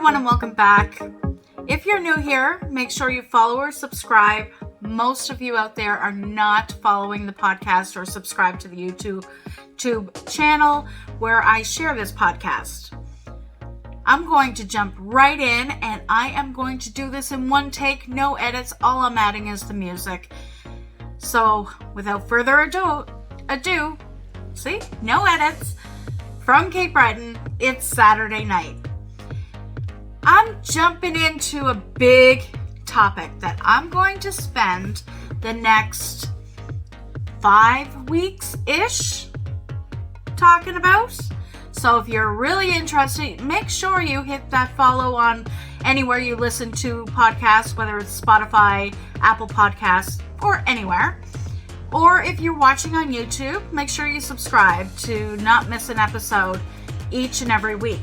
everyone and welcome back. If you're new here, make sure you follow or subscribe. Most of you out there are not following the podcast or subscribe to the YouTube channel where I share this podcast. I'm going to jump right in and I am going to do this in one take, no edits. All I'm adding is the music. So without further ado, see, no edits. From Cape Breton, it's Saturday night. I'm jumping into a big topic that I'm going to spend the next 5 weeks-ish talking about. So if you're really interested, make sure you hit that follow on anywhere you listen to podcasts, whether it's Spotify, Apple Podcasts, or anywhere. Or if you're watching on YouTube, make sure you subscribe to not miss an episode each and every week.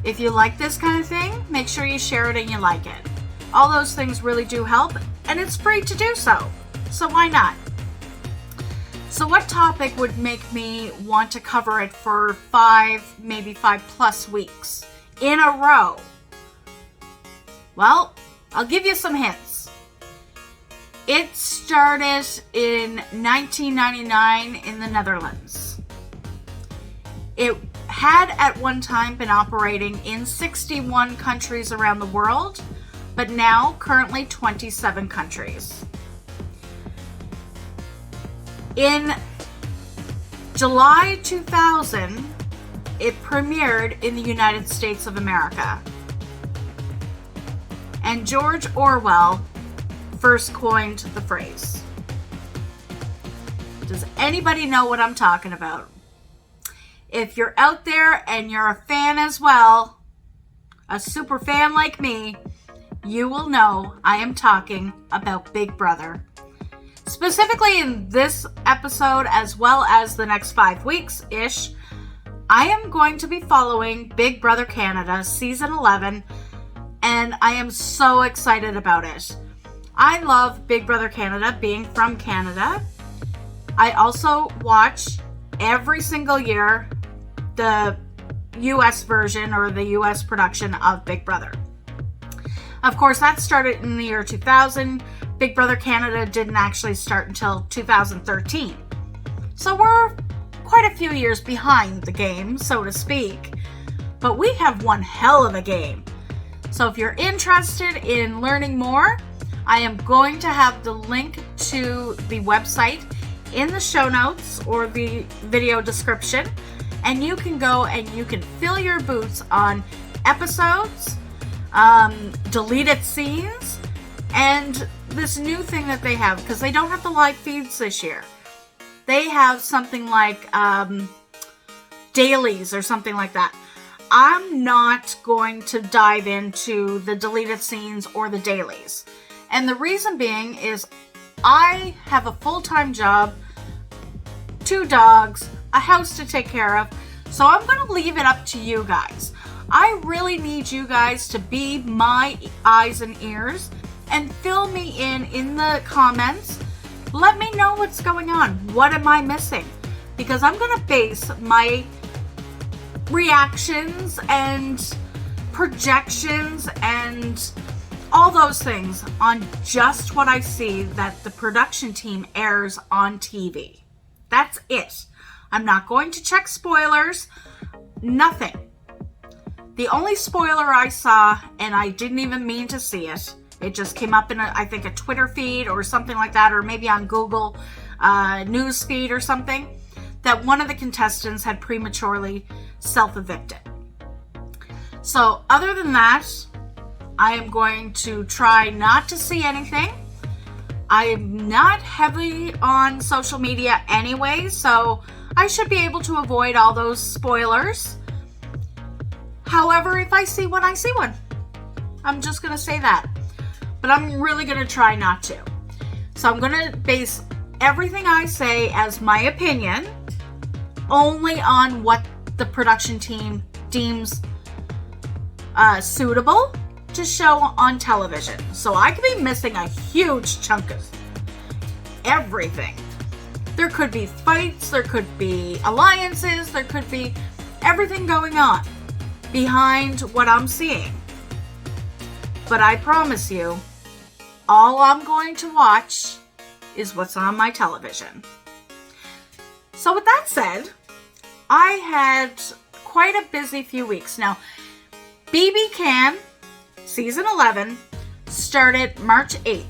If you like this kind of thing, make sure you share it and you like it. All those things really do help, and it's free to do so. So why not? So what topic would make me want to cover it for 5, maybe 5+ weeks in a row? Well, I'll give you some hints. It started in 1999 in the Netherlands. It had at one time been operating in 61 countries around the world, but now currently 27 countries. In July 2000, it premiered in the United States of America. And George Orwell first coined the phrase. Does anybody know what I'm talking about? If you're out there and you're a fan as well, a super fan like me, you will know I am talking about Big Brother. Specifically in this episode, as well as the next 5 weeks-ish, I am going to be following Big Brother Canada Season 11, and I am so excited about it. I love Big Brother Canada, being from Canada. I also watch every single year the US version or the US production of Big Brother. Of course, that started in the year 2000. Big Brother Canada didn't actually start until 2013. So we're quite a few years behind the game, so to speak. But we have one hell of a game. So if you're interested in learning more, I am going to have the link to the website in the show notes or the video description. And you can go and you can fill your boots on episodes, deleted scenes, and this new thing that they have, because they don't have the live feeds this year. They have something like dailies or something like that. I'm not going to dive into the deleted scenes or the dailies. And the reason being is I have a full-time job, 2 dogs, a house to take care of, so I'm going to leave it up to you guys. I really need you guys to be my eyes and ears and fill me in the comments. Let me know what's going on. What am I missing? Because I'm going to base my reactions and projections and all those things on just what I see that the production team airs on TV. That's it. I'm not going to check spoilers. Nothing. The only spoiler I saw, and I didn't even mean to see it, it just came up in I think a Twitter feed or something like that, or maybe on Google news feed or something, that one of the contestants had prematurely self-evicted. So other than that, I am going to try not to see anything. I am not heavily on social media anyway, so I should be able to avoid all those spoilers. However, if I see one, I see one. I'm just going to say that. But I'm really going to try not to. So I'm going to base everything I say as my opinion only on what the production team deems suitable to show on television. So I could be missing a huge chunk of everything. There could be fights, there could be alliances, there could be everything going on. behind what I'm seeing. But I promise you, all I'm going to watch is what's on my television. So with that said, I had quite a busy few weeks. Now, BB Can Season 11 started March 8th.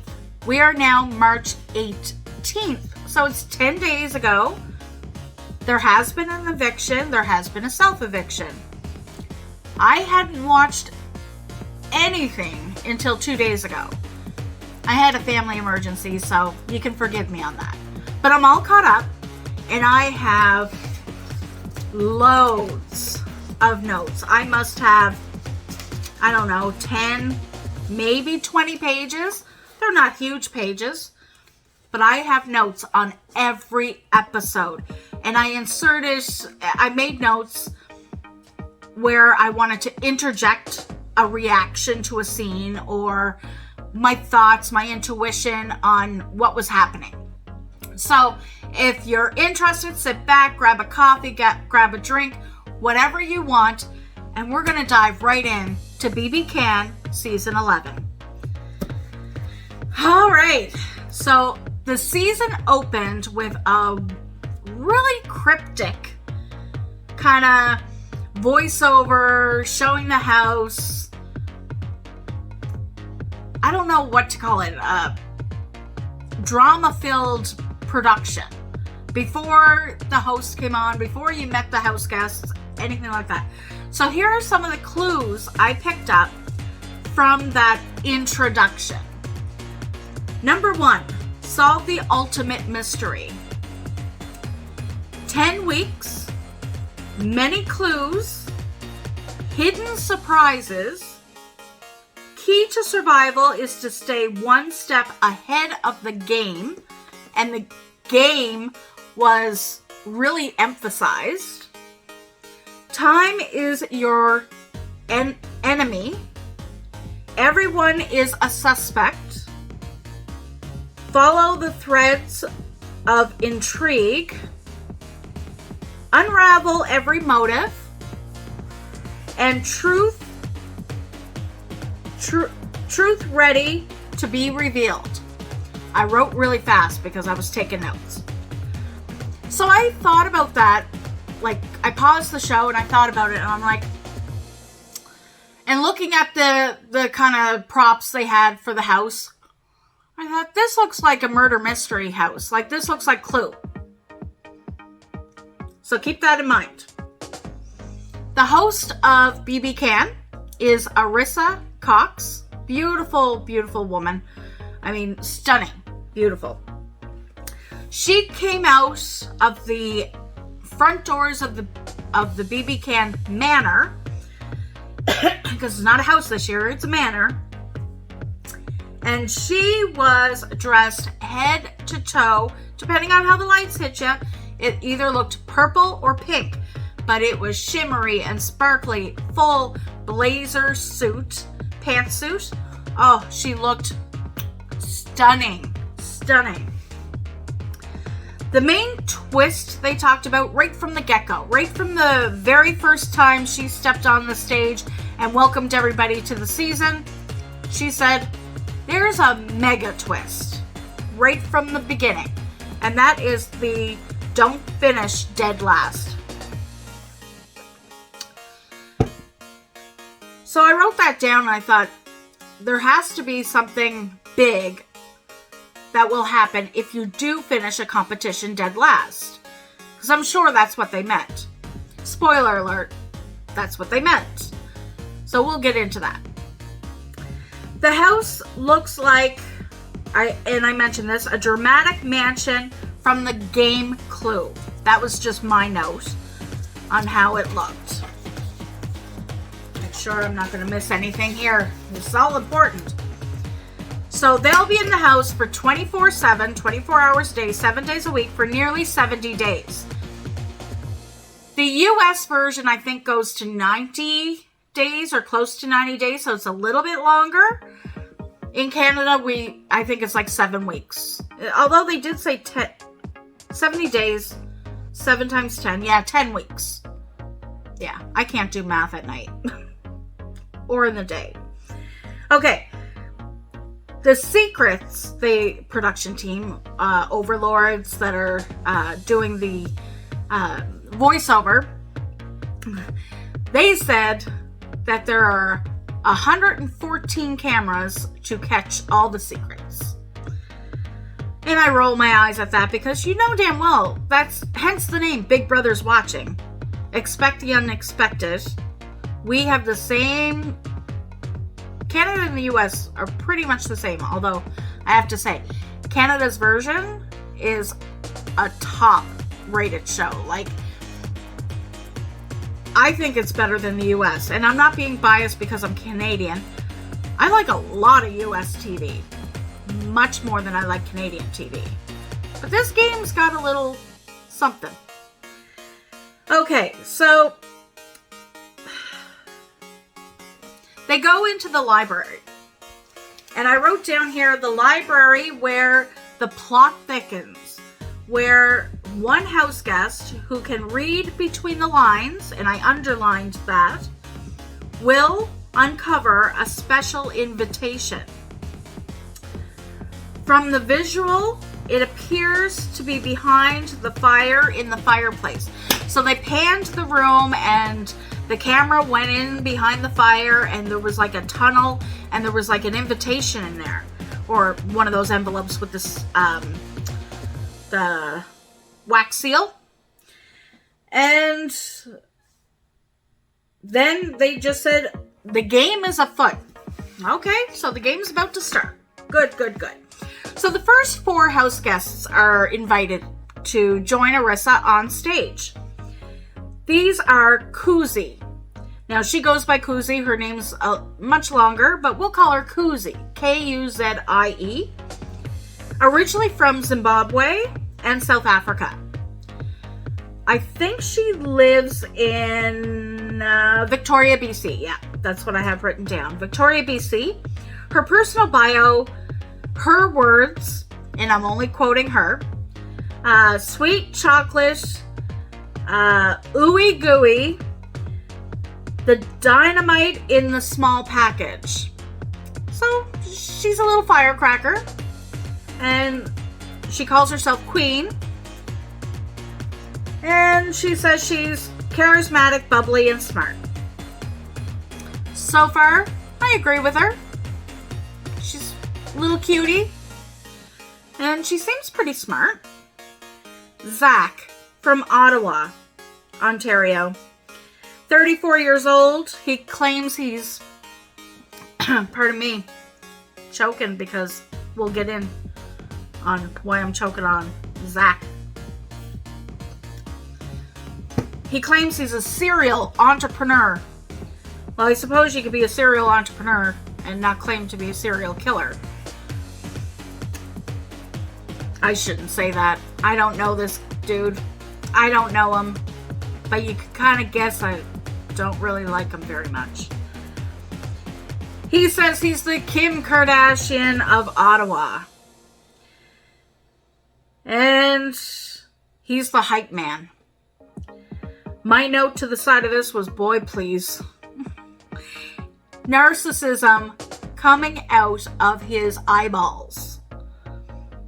We are now March 18th. So it's 10 days ago. There has been an eviction. There has been a self-eviction. I hadn't watched anything until 2 days ago. I had a family emergency, so you can forgive me on that. But I'm all caught up, and I have loads of notes. I must have, I don't know, 10, maybe 20 pages. They're not huge pages, but I have notes on every episode. And I made notes where I wanted to interject a reaction to a scene or my thoughts, my intuition on what was happening. So if you're interested, sit back, grab a coffee, grab a drink, whatever you want, and we're going to dive right in to BB Can Season 11. All right, so the season opened with a really cryptic kind of voiceover showing the house. I don't know what to call it, drama-filled production. Before the host came on, before you met the house guests, anything like that. So here are some of the clues I picked up from that introduction. Number 1, solve the ultimate mystery. 10 weeks, many clues, hidden surprises. Key to survival is to stay one step ahead of the game, and the game was really emphasized. Time is your enemy. Everyone is a suspect. Follow the threads of intrigue. Unravel every motive. And truth ready to be revealed. I wrote really fast because I was taking notes. So I thought about that. Like, I paused the show and I thought about it, and I'm like, and looking at the kind of props they had for the house, I thought, this looks like a murder mystery house. Like, this looks like Clue. So keep that in mind. The host of BB Can is Arse Cox. Beautiful, beautiful woman. I mean, stunning. Beautiful. She came out of the front doors of the BB Can manor, because it's not a house this year, it's a manor. And she was dressed head to toe, depending on how the lights hit you. It either looked purple or pink, but it was shimmery and sparkly, full blazer suit, pantsuit. Oh, she looked stunning, stunning. The main twist they talked about right from the get-go, right from the very first time she stepped on the stage and welcomed everybody to the season, she said, there's a mega twist right from the beginning, and that is the don't finish dead last. So I wrote that down and I thought, there has to be something big that will happen if you do finish a competition dead last. Because I'm sure that's what they meant. Spoiler alert, that's what they meant. So we'll get into that. The house looks like, I mentioned this, a dramatic mansion from the game Clue. That was just my note on how it looked. Make sure I'm not going to miss anything here. This is all important. So they'll be in the house for 24/7, 24 hours a day, 7 days a week for nearly 70 days. The US version, I think, goes to 90 days or close to 90 days, so it's a little bit longer. In Canada, I think it's like 7 weeks. Although they did say 70 days, 7 times 10. Yeah, 10 weeks. Yeah, I can't do math at night or in the day. Okay. The Secrets, the production team, overlords that are doing the voiceover, they said that there are 114 cameras to catch all the secrets. And I roll my eyes at that because you know damn well, that's hence the name, Big Brother's watching. Expect the unexpected. We have the same... Canada and the US are pretty much the same, although I have to say, Canada's version is a top rated show. Like, I think it's better than the US, and I'm not being biased because I'm Canadian. I like a lot of US TV, much more than I like Canadian TV. But this game's got a little something. Okay, so they go into the library. And I wrote down here the library where the plot thickens. Where one house guest who can read between the lines, and I underlined that, will uncover a special invitation. From the visual, it appears to be behind the fire in the fireplace. So they panned the room and the camera went in behind the fire and there was like a tunnel and there was like an invitation in there. Or one of those envelopes with this, the wax seal. And then they just said, the game is afoot. Okay, so the game's about to start. Good, good, good. So the first 4 house guests are invited to join Arissa on stage. These are Kuzi. Now, she goes by Kuzi. Her name's much longer, but we'll call her Kuzi. Kuzie. Originally from Zimbabwe and South Africa. I think she lives in Victoria, BC. Yeah, that's what I have written down. Victoria, BC. Her personal bio, her words, and I'm only quoting her. Sweet chocolate, ooey gooey, the dynamite in the small package. So she's a little firecracker, and she calls herself Queen, and she says she's charismatic, bubbly, and smart. So far, I agree with her. She's a little cutie, and she seems pretty smart. Zach from Ottawa, Ontario. 34 years old. He claims he's, pardon me, choking because we'll get in on why I'm choking on Zach. He claims he's a serial entrepreneur. Well, I suppose you could be a serial entrepreneur and not claim to be a serial killer. I shouldn't say that. I don't know this dude. I don't know him. But you can kind of guess I don't really like him very much. He says he's the Kim Kardashian of Ottawa. And he's the hype man. My note to the side of this was, boy, please. Narcissism coming out of his eyeballs.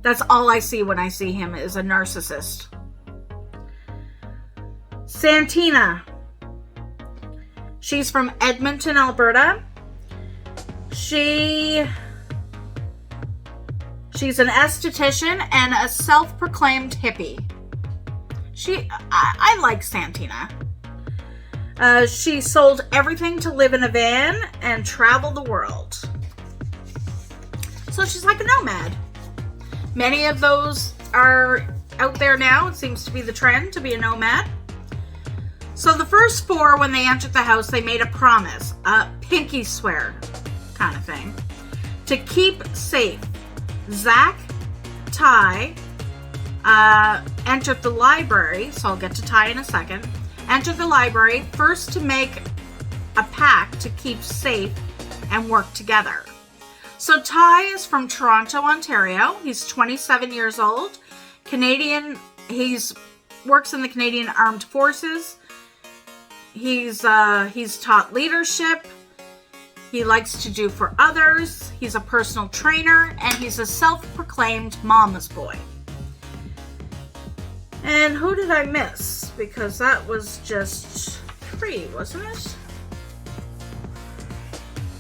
That's all I see when I see him, is a narcissist. Santina. She's from Edmonton, Alberta. She's an esthetician and a self-proclaimed hippie. I like Santina. She sold everything to live in a van and travel the world. So she's like a nomad. Many of those are out there now. It seems to be the trend to be a nomad. So the first 4, when they entered the house, they made a promise, a pinky swear kind of thing, to keep safe. Zach, Ty, entered the library, so I'll get to Ty in a second, entered the library first to make a pact to keep safe and work together. So Ty is from Toronto, Ontario. He's 27 years old. Canadian. He's works in the Canadian Armed Forces. He's taught leadership. He likes to do for others. He's a personal trainer, and he's a self-proclaimed mama's boy. And who did I miss? Because that was just 3, wasn't it?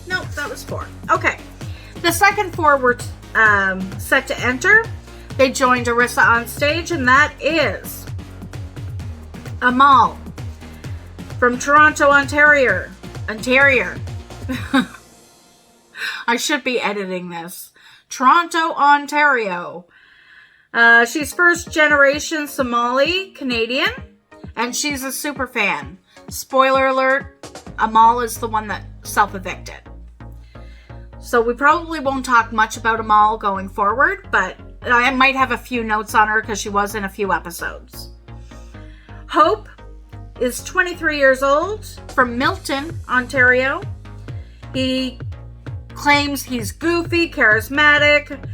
Nope, that was 4. Okay. The second 4 were set to enter. They joined Arissa on stage, and that is Amal from Toronto, Ontario. I should be editing this. Toronto, Ontario. She's first generation Somali Canadian, and she's a super fan. Spoiler alert, Amal is the one that self-evicted. So we probably won't talk much about Amal going forward, but I might have a few notes on her because she was in a few episodes. Hope is 23 years old, from Milton, Ontario. He claims he's goofy, charismatic.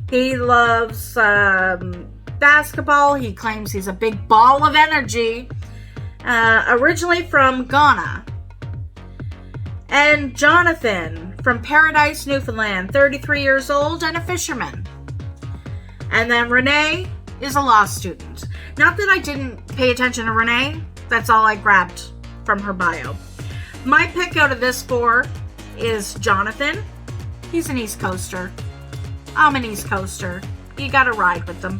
He loves basketball. He claims he's a big ball of energy. Originally from Ghana. And Jonathan from Paradise, Newfoundland, 33 years old and a fisherman. And then Renee is a law student. Not that I didn't pay attention to Renee. That's all I grabbed from her bio. My pick out of this 4 is Jonathan. He's an East Coaster. I'm an East Coaster. You gotta ride with them.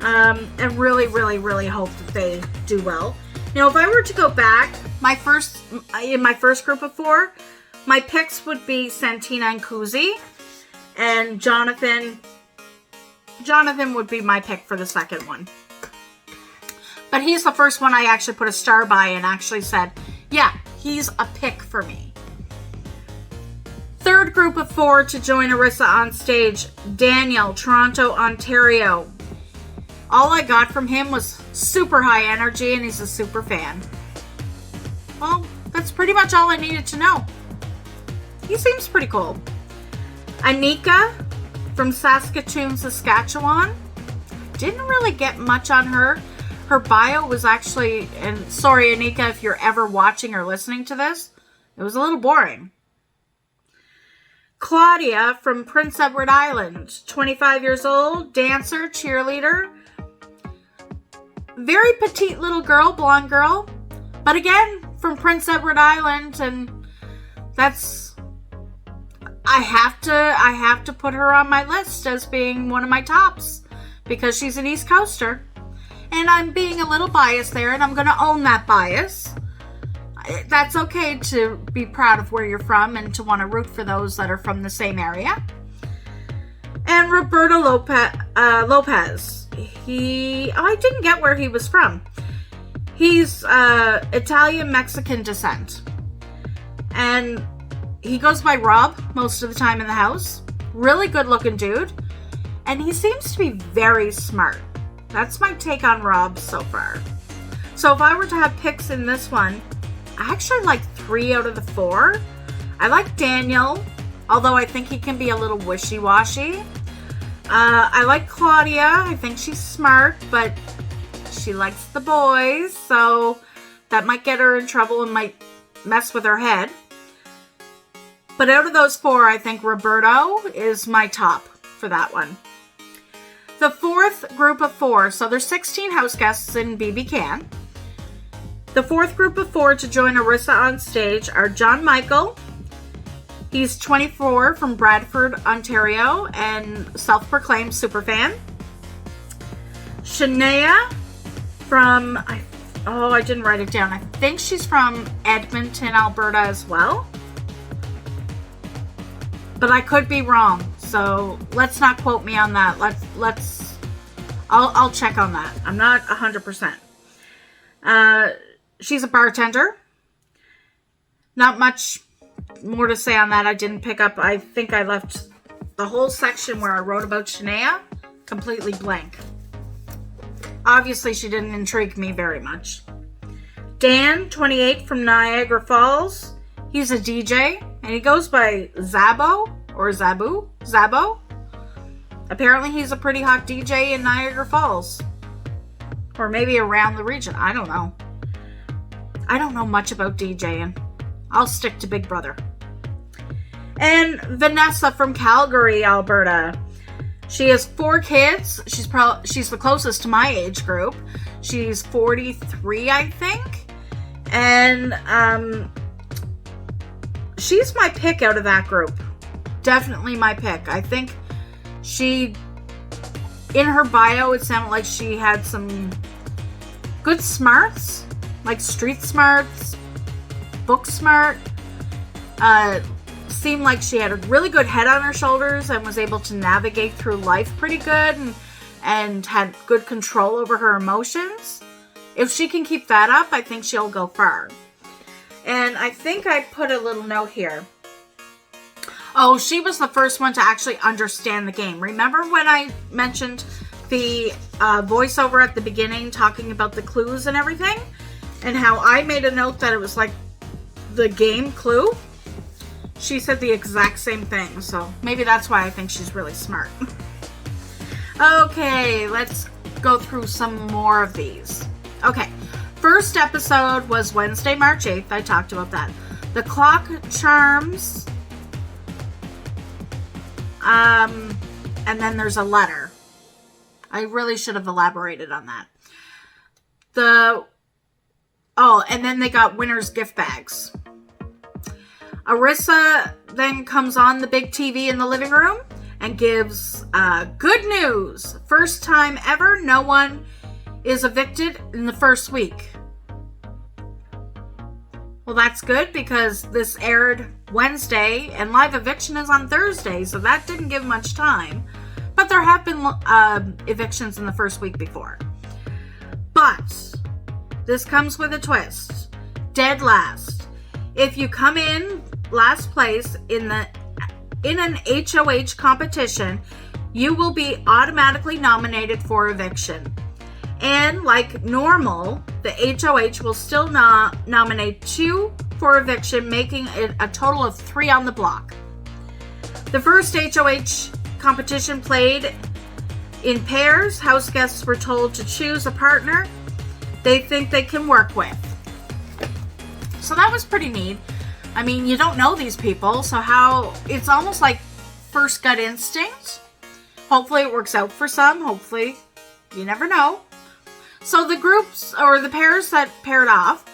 And really, really, really hope that they do well. Now, if I were to go back, in my first group of 4, my picks would be Santina and Kuzi, and Jonathan would be my pick for the second one. But he's the first one I actually put a star by and actually said, yeah, he's a pick for me. Third group of 4 to join Arissa on stage, Daniel, Toronto, Ontario. All I got from him was super high energy, and he's a super fan. Well, that's pretty much all I needed to know. He seems pretty cool. Anika from Saskatoon, Saskatchewan. Didn't really get much on her. Her bio was actually, and sorry Anika if you're ever watching or listening to this, it was a little boring. Claudia from Prince Edward Island, 25 years old, dancer, cheerleader. Very petite little girl, blonde girl. But again, from Prince Edward Island, and that's, I have to put her on my list as being one of my tops because she's an East Coaster. And I'm being a little biased there, and I'm going to own that bias. That's okay to be proud of where you're from and to want to root for those that are from the same area. And Roberto Lopez. I didn't get where he was from. He's Italian-Mexican descent. And he goes by Rob most of the time in the house. Really good-looking dude. And he seems to be very smart. That's my take on Rob so far. So if I were to have picks in this one, I actually like 3 out of the 4. I like Daniel, although I think he can be a little wishy-washy. I like Claudia. I think she's smart, but she likes the boys, so that might get her in trouble and might mess with her head. But out of those 4, I think Roberto is my top for that one. The fourth group of 4, so there's 16 house guests in BB Can. The fourth group of 4 to join Arissa on stage are John Michael. He's 24 from Bradford, Ontario, and self-proclaimed superfan. Shania from, I didn't write it down. I think she's from Edmonton, Alberta as well. But I could be wrong, so let's not quote me on that. I'll check on that. I'm not 100%. She's a bartender. Not much more to say on that. I didn't pick up. I think I left the whole section where I wrote about Shania completely blank. Obviously, she didn't intrigue me very much. Dan, 28, from Niagara Falls. He's a DJ, and he goes by Zabo or Zabo. Apparently, he's a pretty hot DJ in Niagara Falls. Or maybe around the region. I don't know. I don't know much about DJing. I'll stick to Big Brother. And Vanessa from Calgary, Alberta. She has 4 kids. She's the closest to my age group. She's 43, I think. And she's my pick out of that group. Definitely my pick. I think in her bio, it sounded like she had some good smarts, like street smarts, book smart. Seemed like she had a really good head on her shoulders and was able to navigate through life pretty good and had good control over her emotions. If she can keep that up, I think she'll go far. And I think I put a little note here. Oh, she was the first one to actually understand the game. Remember when I mentioned the voiceover at the beginning talking about the clues and everything? And how I made a note that it was like the game Clue? She said the exact same thing, so maybe that's why I think she's really smart. Okay, let's go through some more of these. Okay, first episode was Wednesday, March 8th. I talked about that. The clock charms. And then there's a letter. I really should have elaborated on that. And then they got winners' gift bags. Arissa then comes on the big TV in the living room and gives good news. First time ever, no one is evicted in the first week. Well, that's good because this aired Wednesday and live eviction is on Thursday, so that didn't give much time. But there have been evictions in the first week before. But this comes with a twist. Dead last. If you come in last place in an HOH competition, you will be automatically nominated for eviction. And like normal, the HOH will still nominate 2 for eviction, making it a total of 3 on the block. The first HOH competition played in pairs. House guests were told to choose a partner they think they can work with. So that was pretty neat. I mean, you don't know these people, so it's almost like first gut instinct. Hopefully it works out for some. Hopefully, you never know. So the groups, or the pairs that paired off,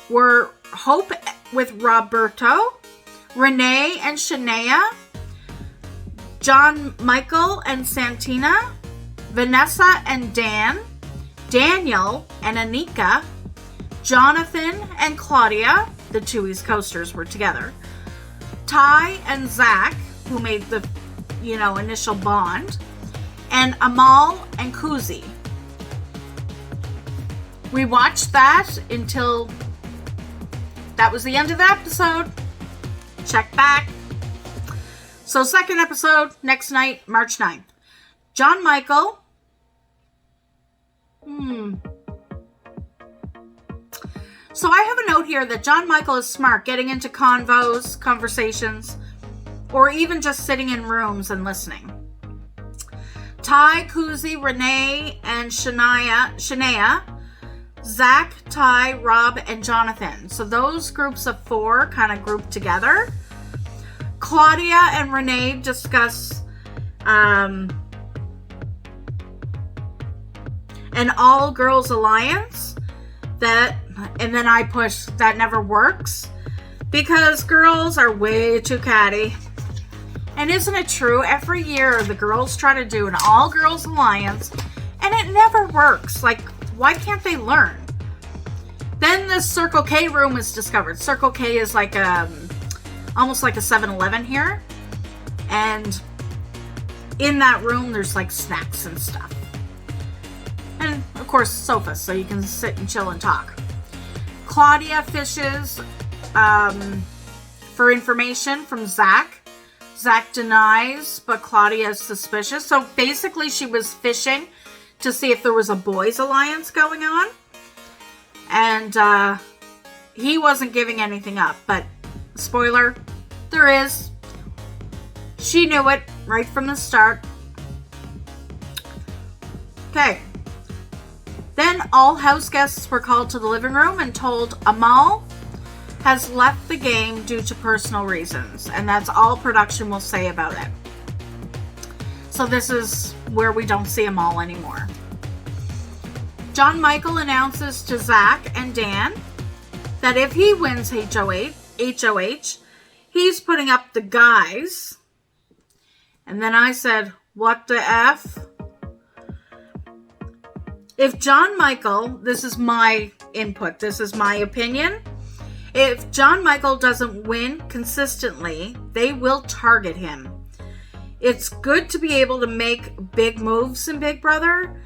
were Hope with Roberto, Renee and Shania, John Michael and Santina, Vanessa and Dan, Daniel and Anika, Jonathan and Claudia, the 2 East Coasters were together, Ty and Zach, who made the, initial bond, and Amal and Kuzi. We watched that until that was the end of the episode. Check back. So second episode, next night, March 9th. John Michael. So I have a note here that John Michael is smart, getting into conversations, or even just sitting in rooms and listening. Ty, Kuzi, Renee, and Shania, Zach, Ty, Rob, and Jonathan. So those groups of 4 kind of grouped together. Claudia and Renee discuss an all-girls alliance and then I push that never works because girls are way too catty. And isn't it true? Every year the girls try to do an all-girls alliance and it never works. Like, why can't they learn? Then the Circle K room is discovered. Circle K is like almost like a 7-Eleven here. And in that room there's like snacks and stuff. And of course sofas so you can sit and chill and talk. Claudia fishes for information from Zach. Zach denies, but Claudia is suspicious. So basically she was fishing to see if there was a boys' alliance going on. And he wasn't giving anything up. But spoiler, there is. She knew it right from the start. Okay. Then all house guests were called to the living room and told Amal has left the game due to personal reasons. And that's all production will say about it. So this is where we don't see Amal anymore. John Michael announces to Zach and Dan that if he wins HOH, he's putting up the guys. And then I said, what the F? If John Michael, this is my input, this is my opinion. If John Michael doesn't win consistently, they will target him. It's good to be able to make big moves in Big Brother,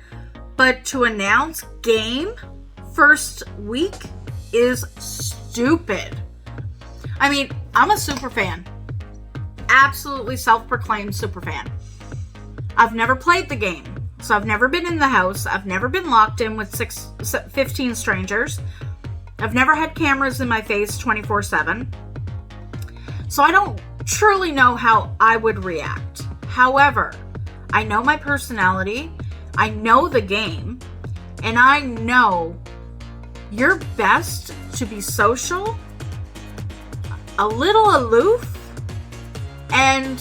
but to announce game first week is stupid. I mean, I'm a super fan. Absolutely self-proclaimed super fan. I've never played the game, so I've never been in the house. I've never been locked in with 15 strangers. I've never had cameras in my face 24/7. So I don't truly know how I would react. However, I know my personality, I know the game, and I know you're best to be social, a little aloof, and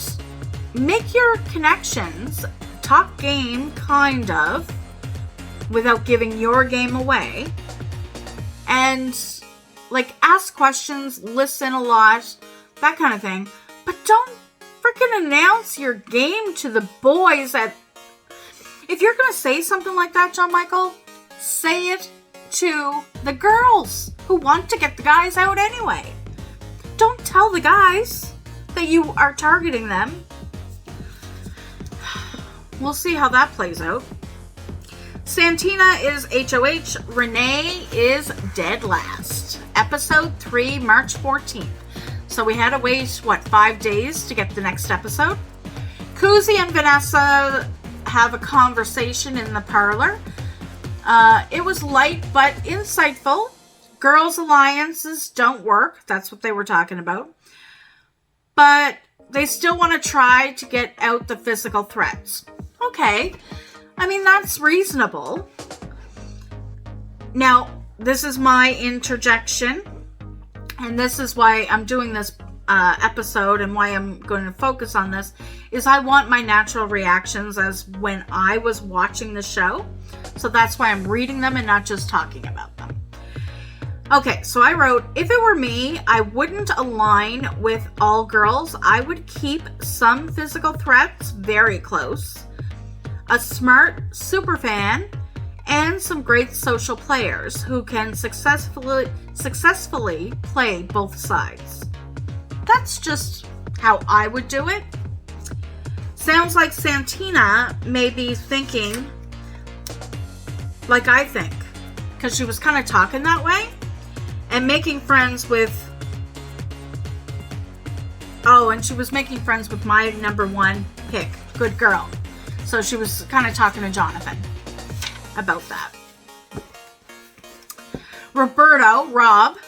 make your connections, talk game kind of, without giving your game away, and like ask questions, listen a lot, that kind of thing, but don't freaking announce your game to the boys. If you're gonna say something like that, John Michael, say it to the girls who want to get the guys out anyway. Don't tell the guys that you are targeting them. We'll see how that plays out. Santina is HOH. Renee is dead last. Episode 3, March 14th. So we had to wait, 5 days to get the next episode. Kuzi and Vanessa have a conversation in the parlor. It was light but insightful. Girls' alliances don't work. That's what they were talking about. But they still want to try to get out the physical threats. Okay. I mean, that's reasonable. Now, this is my interjection. And this is why I'm doing this episode and why I'm going to focus on this, is I want my natural reactions as when I was watching the show. So that's why I'm reading them and not just talking about them. Okay, so I wrote, if it were me, I wouldn't align with all girls. I would keep some physical threats very close, a smart super fan, and some great social players who can successfully play both sides. That's just how I would do it. Sounds like Santina may be thinking like I think, because she was kind of talking that way and making friends with, and she was making friends with my number one pick, Good Girl. So she was kind of talking to Jonathan about that. Rob,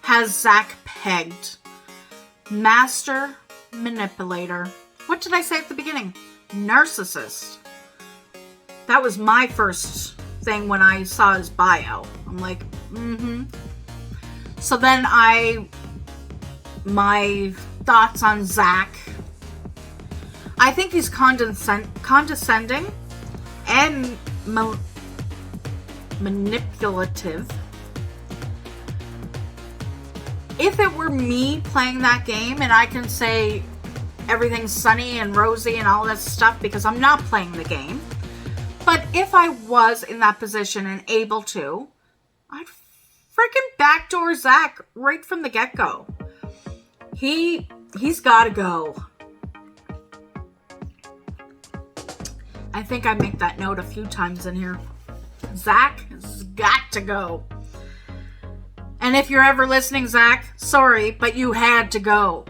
has Zach pegged. Master manipulator. What did I say at the beginning? Narcissist. That was my first thing when I saw his bio. I'm like, So then my thoughts on Zach. I think he's condescending and manipulative. If it were me playing that game, and I can say everything's sunny and rosy and all this stuff because I'm not playing the game, but if I was in that position and able to, I'd freaking backdoor Zach right from the get-go. He's gotta go. I think I make that note a few times in here. Zach has got to go. And if you're ever listening, Zach, sorry, but you had to go.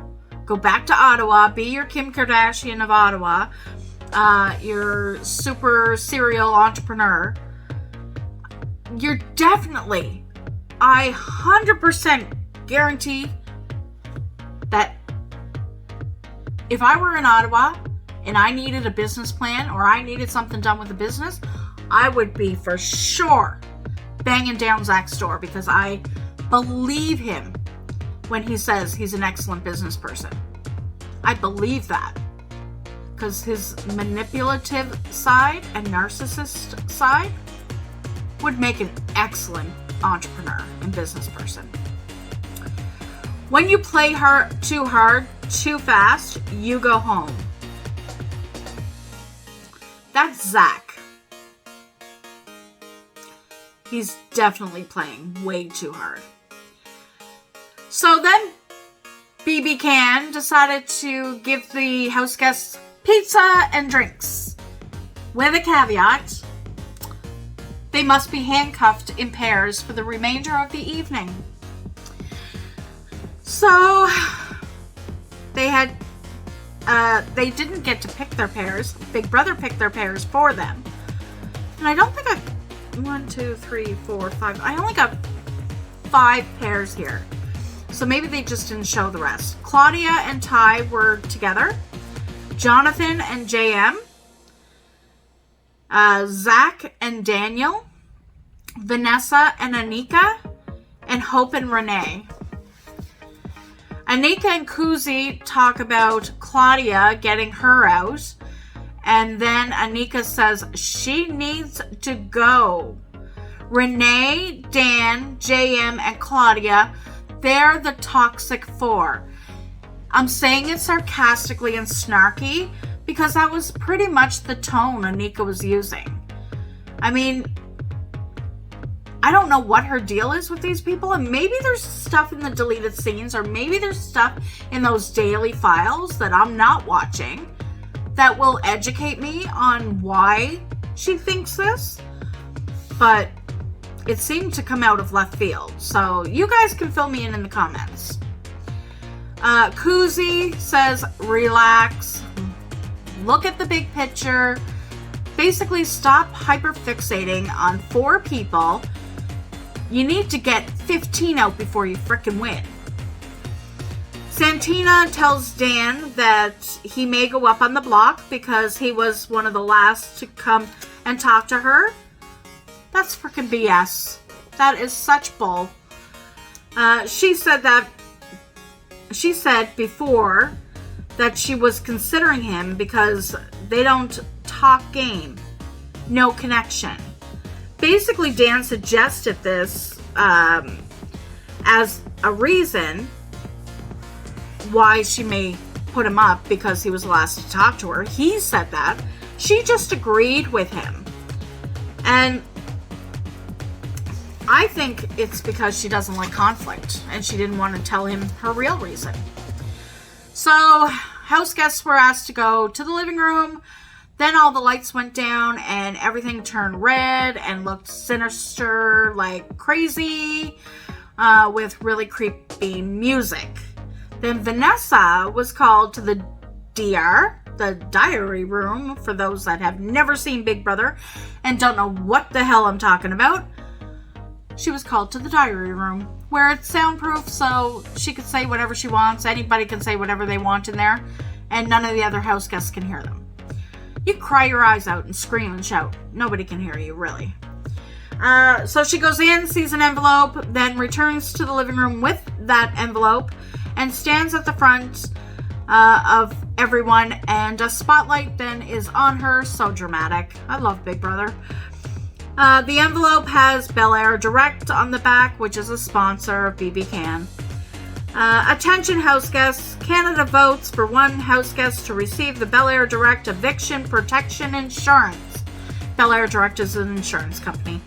Go back to Ottawa. Be your Kim Kardashian of Ottawa. Your super serial entrepreneur. You're definitely, I 100% guarantee that if I were in Ottawa and I needed a business plan or I needed something done with the business, I would be for sure banging down Zach's door because I believe him when he says he's an excellent business person. I believe that. Because his manipulative side and narcissist side would make an excellent entrepreneur and business person. When you play too hard, too fast, you go home. That's Zach. He's definitely playing way too hard. So then, BB Can decided to give the house guests pizza and drinks. With a caveat, they must be handcuffed in pairs for the remainder of the evening. So, they didn't get to pick their pairs. Big Brother picked their pairs for them. And I don't think I only got 5 pairs here. So maybe they just didn't show the rest. Claudia and Ty were together. Jonathan and JM. Zach and Daniel. Vanessa and Anika. And Hope and Renee. Anika and Kuzi talk about Claudia getting her out. And then Anika says she needs to go. Renee, Dan, JM, and Claudia, they're the toxic 4. I'm saying it sarcastically and snarky because that was pretty much the tone Anika was using. I mean, I don't know what her deal is with these people, and maybe there's stuff in the deleted scenes, or maybe there's stuff in those daily files that I'm not watching that will educate me on why she thinks this, but it seemed to come out of left field. So you guys can fill me in the comments. Kuzi says, relax, look at the big picture, basically stop hyperfixating on 4 people. You need to get 15 out before you frickin' win. Santina tells Dan that he may go up on the block because he was one of the last to come and talk to her. That's freaking BS. That is such bull. She said before that she was considering him because they don't talk game. No connection. Basically, Dan suggested this as a reason why she may put him up because he was the last to talk to her. He said that. She just agreed with him. And I think it's because she doesn't like conflict and she didn't want to tell him her real reason. So, house guests were asked to go to the living room. Then all the lights went down and everything turned red and looked sinister like crazy with really creepy music. Then Vanessa was called to the DR, the diary room, for those that have never seen Big Brother and don't know what the hell I'm talking about. She was called to the diary room where it's soundproof so she could say whatever she wants. Anybody can say whatever they want in there and none of the other house guests can hear them. You cry your eyes out and scream and shout. Nobody can hear you, really. So she goes in, sees an envelope, then returns to the living room with that envelope and stands at the front of everyone, and a spotlight then is on her. So dramatic. I love Big Brother. The envelope has Bel Air Direct on the back, which is a sponsor of BB Can. Attention house guests, Canada votes for one house guest to receive the Bel Air Direct Eviction Protection Insurance. Bel Air Direct is an insurance company.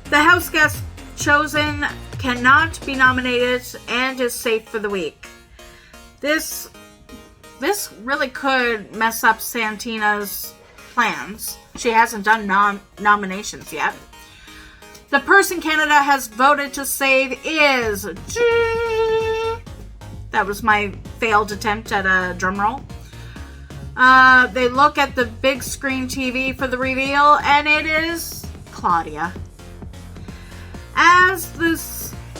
The house guest chosen cannot be nominated and is safe for the week. This really could mess up Santina's plans. She hasn't done nominations yet. The person Canada has voted to save is... That was my failed attempt at a drum roll. They look at the big screen TV for the reveal, and it is Claudia.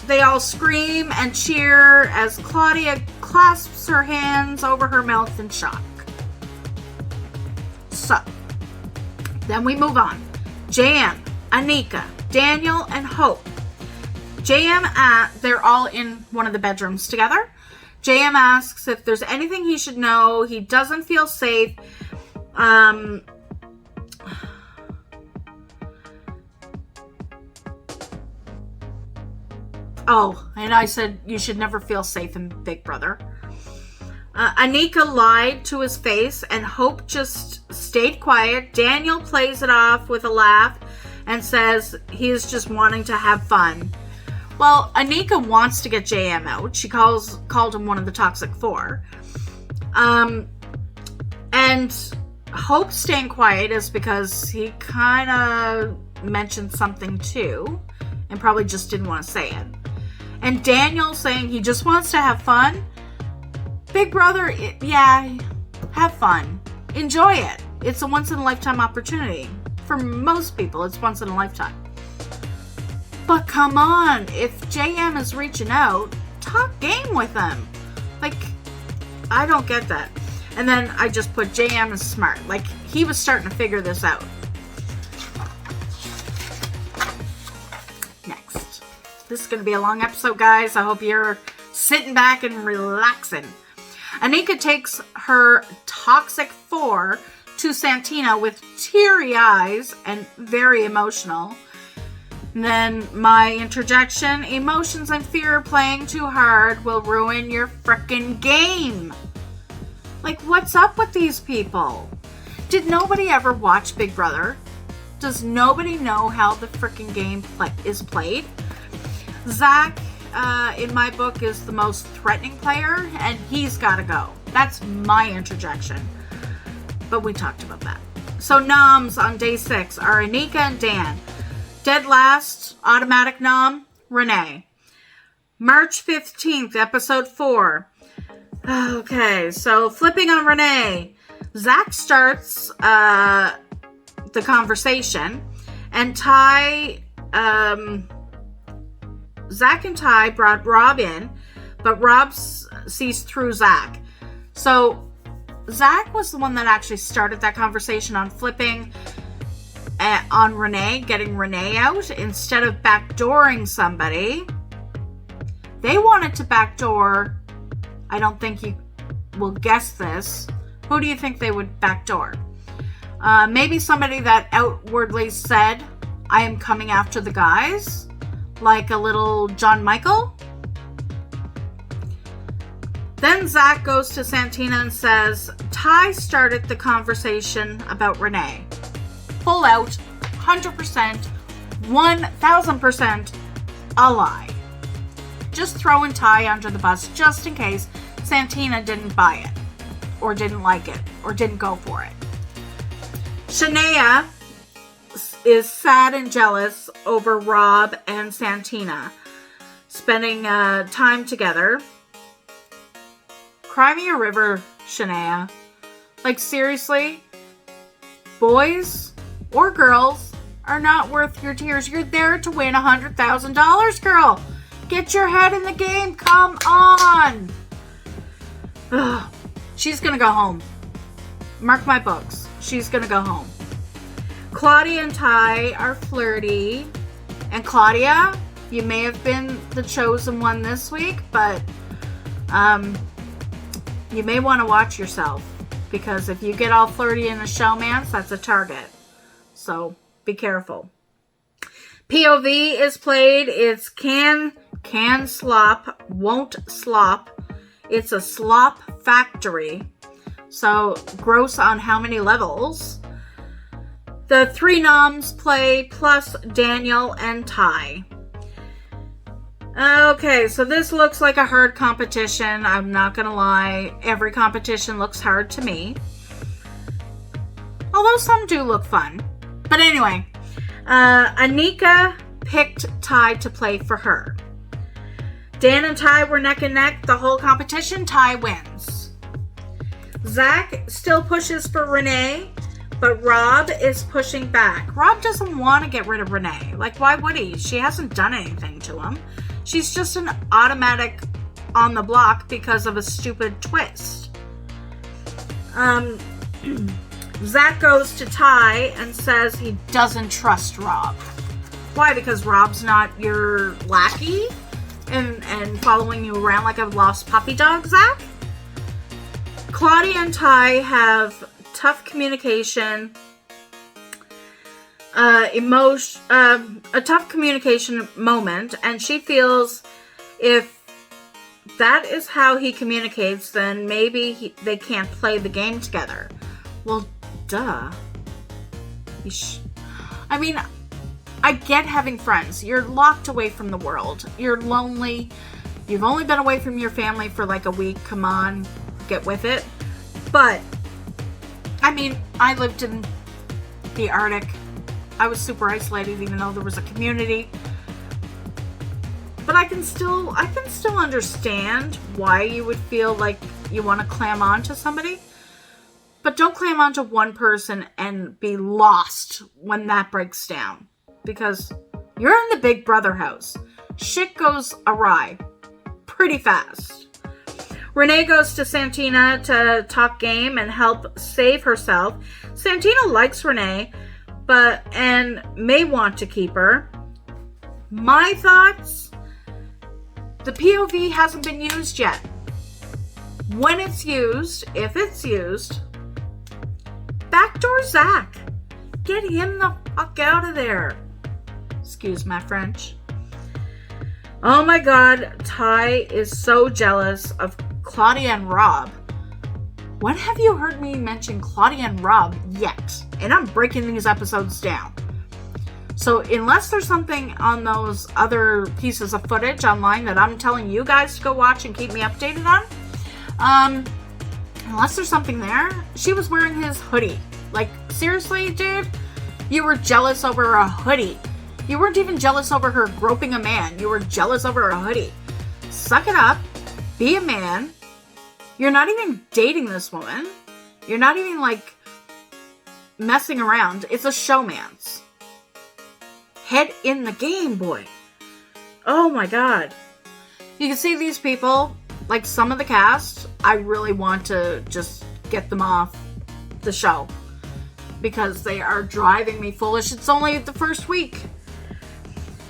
They all scream and cheer as Claudia clasps her hands over her mouth in shock. So, then we move on. JM, Anika, Daniel and Hope. They're all in one of the bedrooms together. JM asks if there's anything he should know. He doesn't feel safe. Oh, and I said you should never feel safe in Big Brother. Anika lied to his face and Hope just stayed quiet. Daniel plays it off with a laugh and says he's just wanting to have fun. Well, Anika wants to get JM out. She called him one of the Toxic Four. And Hope staying quiet is because he kind of mentioned something too and probably just didn't want to say it. And Daniel saying he just wants to have fun. Big Brother, yeah, have fun. Enjoy it. It's a once-in-a-lifetime opportunity. For most people, it's once in a lifetime. But come on, if JM is reaching out, talk game with him. Like, I don't get that. And then I just put JM is smart. Like, he was starting to figure this out. Next. This is going to be a long episode, guys. I hope you're sitting back and relaxing. Anika takes her Toxic Four to Santina with teary eyes and very emotional. And then my interjection, emotions and fear playing too hard will ruin your frickin' game. Like, what's up with these people? Did nobody ever watch Big Brother? Does nobody know how the frickin' game is played? Zach, in my book, is the most threatening player, and he's gotta go. That's my interjection. But we talked about that. So noms on day 6 are Anika and Dan. Dead last, automatic nom, Renee. March 15th, episode 4. Okay, so flipping on Renee. Zach starts the conversation, and Zach and Ty brought Rob in, but Rob sees through Zach. So Zach was the one that actually started that conversation on flipping on Renee, getting Renee out instead of backdooring somebody. They wanted to backdoor. I don't think you will guess this. Who do you think they would backdoor? Maybe somebody that outwardly said, I am coming after the guys, like a little John Michael. Then Zach goes to Santina and says, Ty started the conversation about Renee. Full out, 100%, 1000% a lie. Just throwing Ty under the bus just in case Santina didn't buy it, or didn't like it, or didn't go for it. Shania is sad and jealous over Rob and Santina spending time together. Cry me a river, Shania. Like, seriously? Boys or girls are not worth your tears. You're there to win $100,000, girl. Get your head in the game. Come on. Ugh. She's going to go home. Mark my books. She's going to go home. Claudia and Ty are flirty. And Claudia, you may have been the chosen one this week, but you may want to watch yourself. Because if you get all flirty in a showmance, that's a target. So be careful. POV is played. It's can slop, won't slop. It's a slop factory. So gross on how many levels. The 3 noms play plus Daniel and Ty. Okay, so this looks like a hard competition. I'm not going to lie. Every competition looks hard to me. Although some do look fun. But anyway, Anika picked Ty to play for her. Dan and Ty were neck and neck the whole competition. Ty wins. Zach still pushes for Renee, but Rob is pushing back. Rob doesn't want to get rid of Renee. Like, why would he? She hasn't done anything to him. She's just an automatic on the block because of a stupid twist. Zach goes to Ty and says he doesn't trust Rob. Why? Because Rob's not your lackey and following you around like a lost puppy dog, Zach? Claudia and Ty have tough communication, a tough communication moment, and she feels if that is how he communicates, then maybe they can't play the game together. Well, duh. I mean, I get having friends. You're locked away from the world. You're lonely. You've only been away from your family for like a week. Come on, get with it. But, I mean, I lived in the Arctic. I was super isolated even though there was a community. But I can still understand why you would feel like you want to clam on to somebody. But don't clam on to one person and be lost when that breaks down. Because you're in the Big Brother house. Shit goes awry pretty fast. Renee goes to Santina to talk game and help save herself. Santina likes Renee, and may want to keep her. My thoughts? The POV hasn't been used yet. When it's used, if it's used, backdoor Zach. Get him the fuck out of there. Excuse my French. Oh my god, Ty is so jealous of Claudia and Rob. When have you heard me mention Claudia and Rob yet? And I'm breaking these episodes down. So unless there's something on those other pieces of footage online that I'm telling you guys to go watch and keep me updated on, unless there's something there, she was wearing his hoodie. Like, seriously, dude? You were jealous over a hoodie. You weren't even jealous over her groping a man. You were jealous over a hoodie. Suck it up. Be a man. You're not even dating this woman. You're not even, like, messing around. It's a showmance. Head in the game, boy. Oh my god. You can see these people, like some of the cast, I really want to just get them off the show. Because they are driving me foolish. It's only the first week.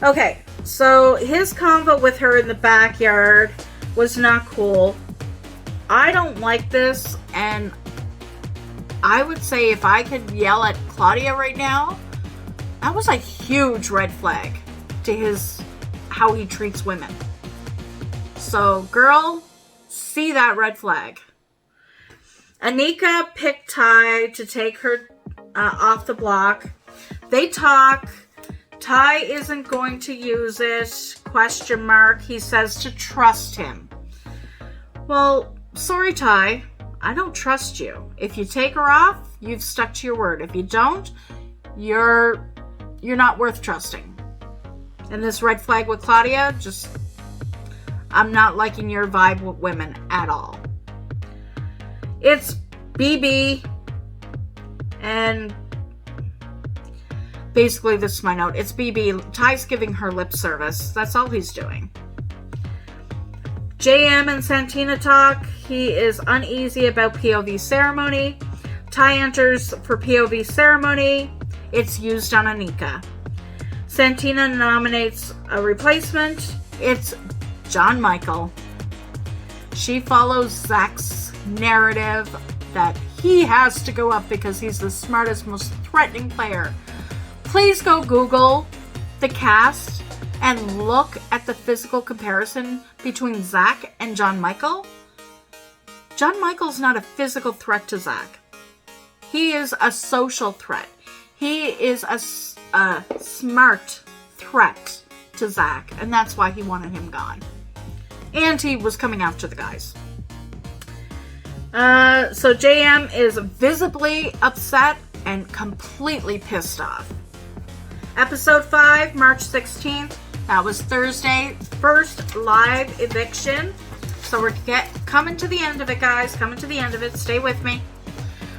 Okay, so his convo with her in the backyard was not cool. I don't like this, and I would say if I could yell at Claudia right now, that was a huge red flag to how he treats women. So, girl, see that red flag. Anika picked Ty to take her off the block. They talk. Ty isn't going to use it. ? He says to trust him. Well, sorry, Ty. I don't trust you. If you take her off, you've stuck to your word. If you don't, you're not worth trusting. And this red flag with Claudia, I'm not liking your vibe with women at all. It's BB, and basically this is my note. It's BB. Ty's giving her lip service. That's all he's doing. JM and Santina talk. He is uneasy about POV ceremony. Ty enters for POV ceremony. It's used on Anika. Santina nominates a replacement. It's John Michael. She follows Zach's narrative that he has to go up because he's the smartest, most threatening player. Please go Google the cast and look at the physical comparison between Zach and John Michael. John Michael's not a physical threat to Zach. He is a social threat. He is a smart threat to Zach, and that's why he wanted him gone. And he was coming after the guys. So JM is visibly upset and completely pissed off. Episode 5, March 16th. That was Thursday. First live eviction. So we're coming to the end of it, guys. Coming to the end of it. Stay with me.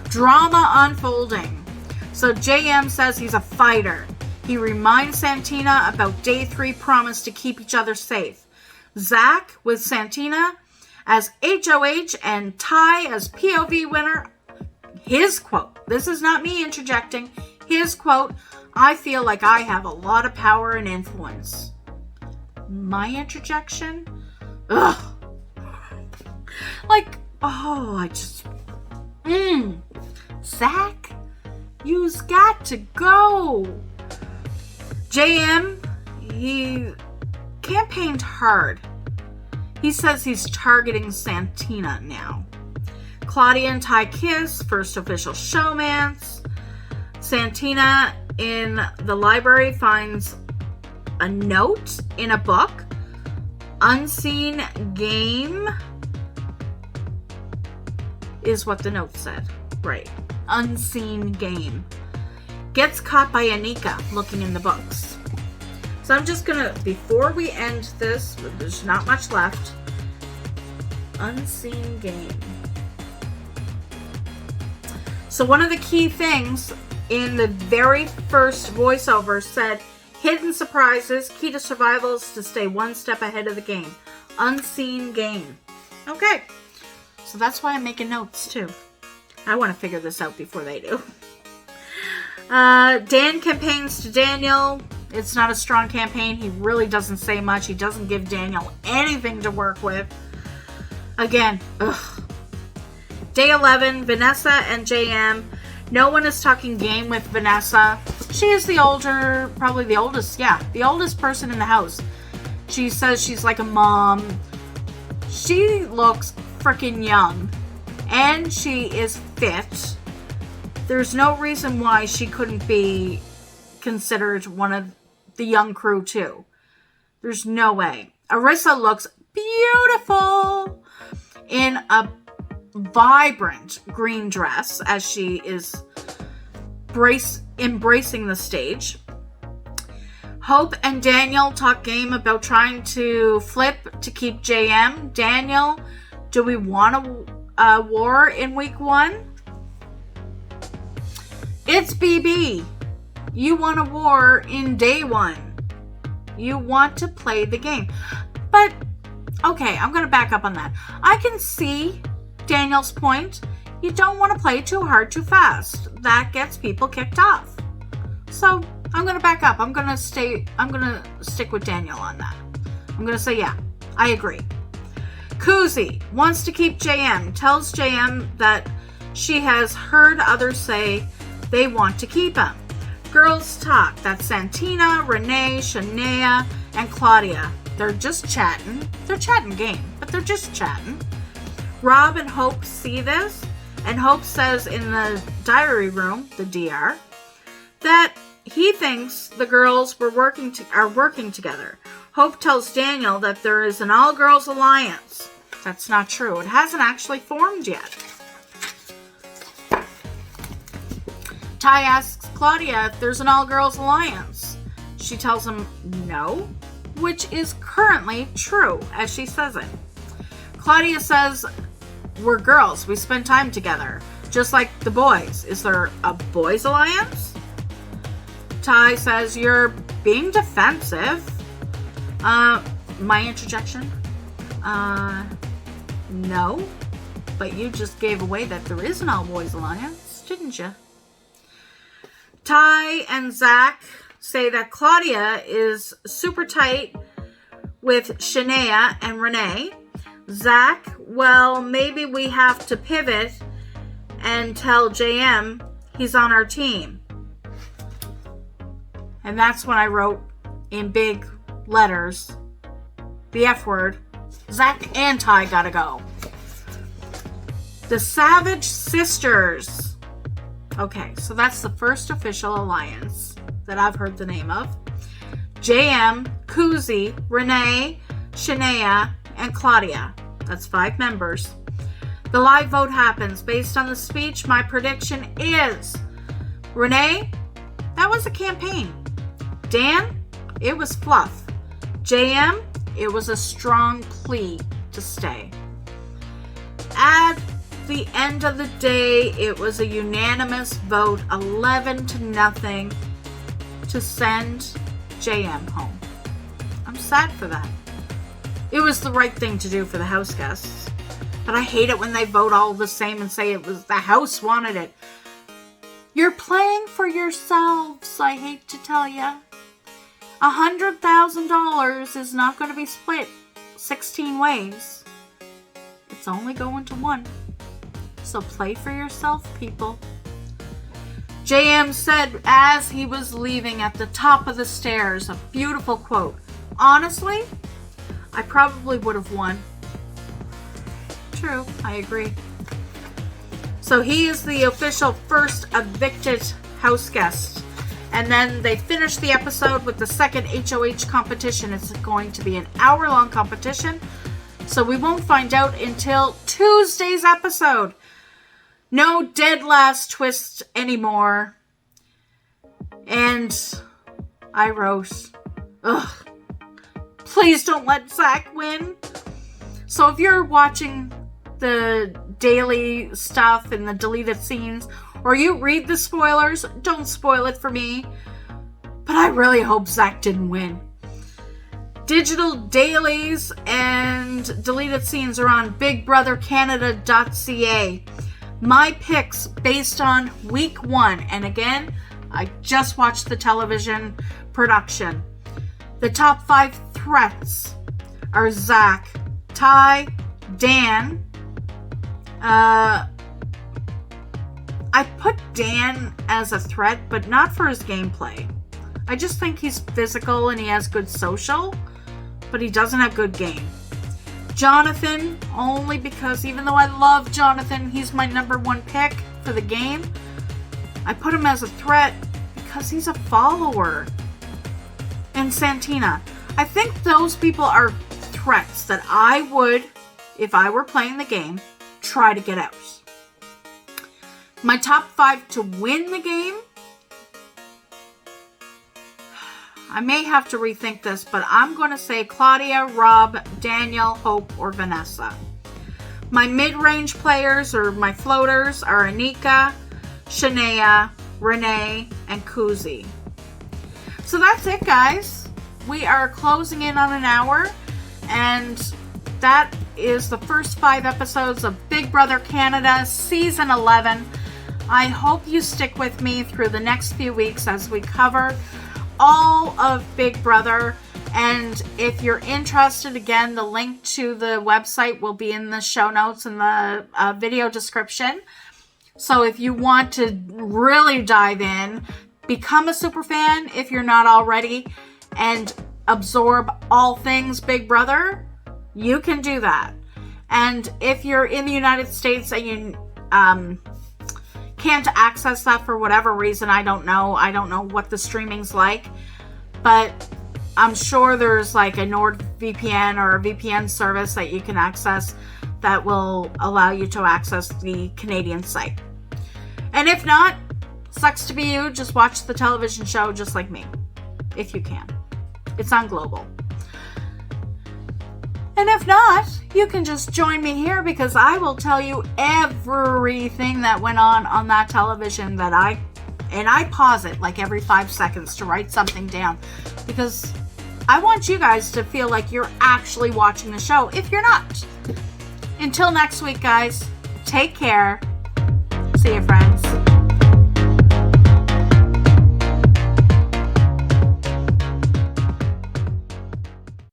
Drama unfolding. So JM says he's a fighter. He reminds Santina about day 3 promise to keep each other safe. Zach with Santina as HOH and Ty as POV winner. His quote. This is not me interjecting. His quote. I feel like I have a lot of power and influence. My interjection? Ugh. Like, oh, I just... Zach, you's got to go. JM, he campaigned hard. He says he's targeting Santina now. Claudia and Ty kiss, first official showmance. Santina in the library finds a note in a book. Unseen game is what the note said. Right. Unseen game. Gets caught by Anika looking in the books. So I'm just gonna, before we end this, there's not much left. Unseen game. So one of the key things in the very first voiceover said, hidden surprises, key to survival is to stay one step ahead of the game. Unseen game. Okay. So that's why I'm making notes too. I want to figure this out before they do. Dan campaigns to Daniel. It's not a strong campaign. He really doesn't say much. He doesn't give Daniel anything to work with. Again, ugh. Day 11, Vanessa and JM. No one is talking game with Vanessa. She is the older, probably the oldest, the oldest person in the house. She says she's like a mom. She looks freaking young. And she is fit. There's no reason why she couldn't be considered one of the young crew too. There's no way. Arissa looks beautiful in a vibrant green dress as she is embracing the stage. Hope and Daniel talk game about trying to flip to keep JM. Daniel, do we want a war in week 1? It's BB. You want a war in day 1. You want to play the game. But, okay, I'm going to back up on that. I can see Daniel's point. You don't want to play too hard too fast. That gets people kicked off. So, I'm going to back up. I'm going to stick with Daniel on that. I'm going to say, yeah, I agree. Kuzi wants to keep JM, tells JM that she has heard others say they want to keep him. Girls talk. That's Santina, Renee, Shania, and Claudia. They're just chatting. They're chatting game, but they're just chatting. Rob and Hope see this, and Hope says in the diary room, the DR, that he thinks the girls are working together. Hope tells Daniel that there is an all-girls alliance. That's not true. It hasn't actually formed yet. Ty asks Claudia if there's an all-girls alliance. She tells him no, which is currently true, as she says it. Claudia says, we're girls. We spend time together, just like the boys. Is there a boys' alliance? Ty says, you're being defensive. My interjection? No. But you just gave away that there is an all-boys alliance, didn't you? Ty and Zach say that Claudia is super tight with Shania and Renee. Zach, well, maybe we have to pivot and tell JM he's on our team. And that's when I wrote in big letters the F word. Zach and Ty gotta go. The Savage Sisters. Okay, so that's the first official alliance that I've heard the name of. JM, Kuzi, Renee, Shania, and Claudia. That's 5 members. The live vote happens. Based on the speech, my prediction is Renee, that was a campaign. Dan, it was fluff. JM, it was a strong plea to stay. At the end of the day, it was a unanimous vote, 11-0, to send JM home. I'm sad for that. It was the right thing to do for the house guests. But I hate it when they vote all the same and say it was the house wanted it. You're playing for yourselves, I hate to tell you. $100,000 is not going to be split 16 ways. It's only going to one. So play for yourself, people. JM said as he was leaving at the top of the stairs, a beautiful quote. Honestly, I probably would have won. True, I agree. So he is the official first evicted house guest. And then they finish the episode with the second HOH competition. It's going to be an hour-long competition. So we won't find out until Tuesday's episode. No dead last twist anymore. And I wrote, ugh, please don't let Zach win. So if you're watching the daily stuff and the deleted scenes, or you read the spoilers, don't spoil it for me. But I really hope Zach didn't win. Digital dailies and deleted scenes are on BigBrotherCanada.ca. My picks based on week 1. And again, I just watched the television production. The top 5 threats are Zach, Ty, Dan. I put Dan as a threat, but not for his gameplay. I just think he's physical and he has good social, but he doesn't have good game. Jonathan, only because even though I love Jonathan, he's my number 1 pick for the game. I put him as a threat because he's a follower. And Santina. I think those people are threats that I would, if I were playing the game, try to get out. My top 5 to win the game. I may have to rethink this, but I'm going to say Claudia, Rob, Daniel, Hope, or Vanessa. My mid-range players, or my floaters, are Anika, Shania, Renee, and Kuzi. So that's it, guys. We are closing in on an hour, and that is the first 5 episodes of Big Brother Canada Season 11. I hope you stick with me through the next few weeks as we cover all of Big Brother. And if you're interested, again, the link to the website will be in the show notes and the video description. So if you want to really dive in, become a super fan if you're not already, and absorb all things Big Brother, you can do that. And if you're in the United States and you can't access that for whatever reason, I don't know what the streaming's like, but I'm sure there's like a NordVPN or a VPN service that you can access that will allow you to access the Canadian site. And if not, sucks to be you, just watch the television show just like me, if you can. It's on Global. And if not, you can just join me here, because I will tell you everything that went on that television and I pause it like every 5 seconds to write something down, because I want you guys to feel like you're actually watching the show if you're not. Until next week, guys, take care. See you, friends.